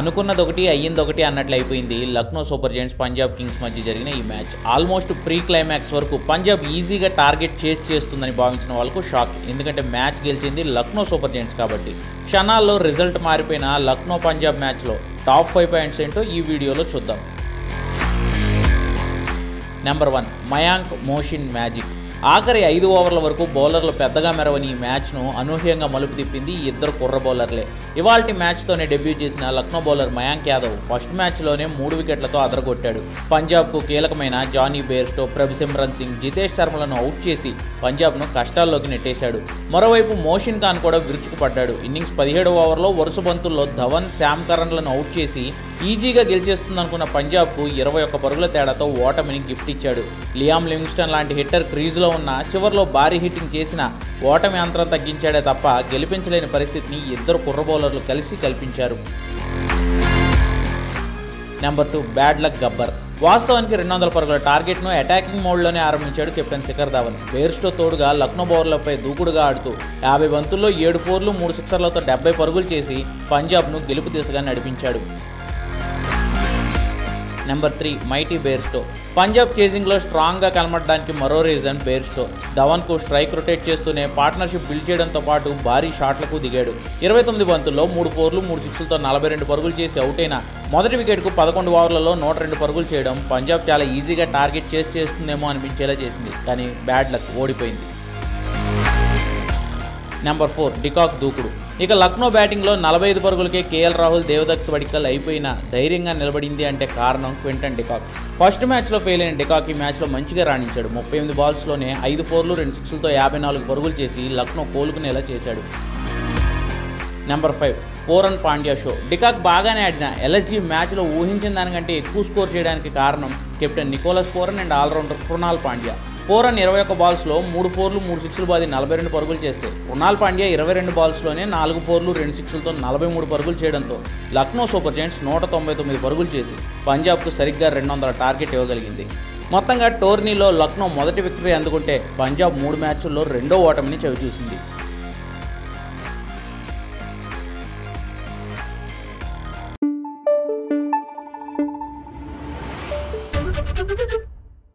అనుకున్నదొకటి అయ్యిందొకటి అన్నట్లు అయిపోయింది Lucknow super giants Punjab Kings మధ్య జరిగిన ఈ మ్యాచ్. ఆల్మోస్ట్ ప్రీ క్లైమాక్స్ వరకు పంజాబ్ ఈజీగా టార్గెట్ చేస్తుందని భావించిన వాళ్ళకు షాక్. ఎందుకంటే మ్యాచ్ గెలిచింది లక్నో సూపర్ జెయింట్స్ కాబట్టి. క్షణాల్లో రిజల్ట్ మారిపోయిన లక్నో పంజాబ్ మ్యాచ్లో టాప్ 5 పాయింట్స్ ఏంటో ఈ వీడియోలో చూద్దాం. Number 1 Mayank Mohsin magic. ఆఖరి 5 ఓవర్ల వరకు బౌలర్లు పెద్దగా మెరవని ఈ మ్యాచ్ను అనూహ్యంగా మలుపు తిప్పింది ఈ ఇద్దరు కుర్ర బౌలర్లే. ఇవాల్టి మ్యాచ్తోనే డెబ్యూ చేసిన లక్నో బౌలర్ మయాంక్ యాదవ్ ఫస్ట్ మ్యాచ్లోనే 3 వికెట్లతో అదరగొట్టాడు. పంజాబ్కు కీలకమైన జానీ బేర్స్టో, ప్రభ్సిమ్రన్ సింగ్, జితేష్ శర్మలను అవుట్ చేసి పంజాబ్ను కష్టాల్లోకి నెట్టేశాడు. మరోవైపు మోషిన్ ఖాన్ కూడా విరుచుకుపడ్డాడు. ఇన్నింగ్స్ 17వ ఓవర్లో వరుస బంతుల్లో ధవన్, శామ్ కరణ్లను అవుట్ చేసి ఈజీగా గెలిచేస్తుందనుకున్న పంజాబ్కు 21 పరుగుల తేడాతో ఓటమిని గిఫ్ట్ ఇచ్చాడు. లియామ్ లివింగ్స్టన్ లాంటి హిట్టర్ క్రీజులో ఉన్న చివర్లో భారీ హిట్టింగ్ చేసిన ఓటమి అంతరం తగ్గించాడే తప్ప గెలిపించలేని పరిస్థితిని ఇద్దరు కుర్ర బౌలర్లు కలిసి కల్పించారు. Number 2 bad luck Gabbar. వాస్తవానికి 200 పరుగుల టార్గెట్ను అటాకింగ్ మోడ్లోనే ఆరంభించాడు కెప్టెన్ శిఖర్ ధవన్. బేర్స్టో తోడుగా లక్నో బౌలర్లపై దూకుడుగా ఆడుతూ 50 బంతుల్లో 7 ఫోర్లు 3 సిక్సర్లతో 70 పరుగులు చేసి పంజాబ్ను గెలుపు దిశగా నడిపించాడు. Number 3 mighty Bairstow. పంజాబ్ చేజింగ్లో స్ట్రాంగ్గా కనబడడానికి మరో రీజన్ బేర్స్టో. ధవన్కు స్ట్రైక్ రొటేట్ చేస్తూనే పార్ట్నర్షిప్ బిల్డ్ చేయడంతో పాటు భారీ షాట్లకు దిగాడు. 29 బంతుల్లో 3 ఫోర్లు 3 సిక్స్లతో 42 పరుగులు చేసి అవుట్ అయిన మొదటి వికెట్కు 11 ఓవర్లలో 102 పరుగులు చేయడం పంజాబ్ చాలా ఈజీగా టార్గెట్ చేస్తుందేమో అనిపించేలా చేసింది. కానీ బ్యాడ్ లక్, ఓడిపోయింది. నెంబర్ 4 డికాక్ దూకుడు. ఇక లక్నో బ్యాటింగ్లో 45 పరుగులకే కేఎల్ రాహుల్, దేవదత్ పడిక్కల్ అయిపోయినా ధైర్యంగా నిలబడింది అంటే కారణం క్వింటన్ డికాక్. ఫస్ట్ మ్యాచ్లో ఫెయిల్ అయిన డికాక్ ఈ మ్యాచ్లో మంచిగా రాణించాడు. 38 బాల్స్లోనే 5 ఫోర్లు 2 సిక్స్లతో 54 పరుగులు చేసి లక్నో కోలుకునేలా చేశాడు. Number 5 Pooran Pandya show. De Kock బాగానే ఆడిన ఎల్ఎస్జీ మ్యాచ్లో ఊహించిన దానికంటే ఎక్కువ స్కోర్ చేయడానికి కారణం captain Nicholas Pooran and allrounder Krunal Pandya. Pooran 21 బాల్స్లో 3 ఫోర్లు 3 సిక్స్లు బాది 42 పరుగులు చేస్తే కృణాల్ పాండ్యా 22 బాల్స్లోనే 4 ఫోర్లు 2 సిక్స్లతో 43 పరుగులు చేయడంతో లక్నో సూపర్ జెయింట్స్ 199 పరుగులు చేసి పంజాబ్కు సరిగ్గా 200 టార్గెట్ ఇవ్వగలిగింది. మొత్తంగా టోర్నీలో లక్నో మొదటి విక్టరీ అందుకుంటే పంజాబ్ 3 మ్యాచ్ల్లో రెండో ఓటమిని చవిచూసింది.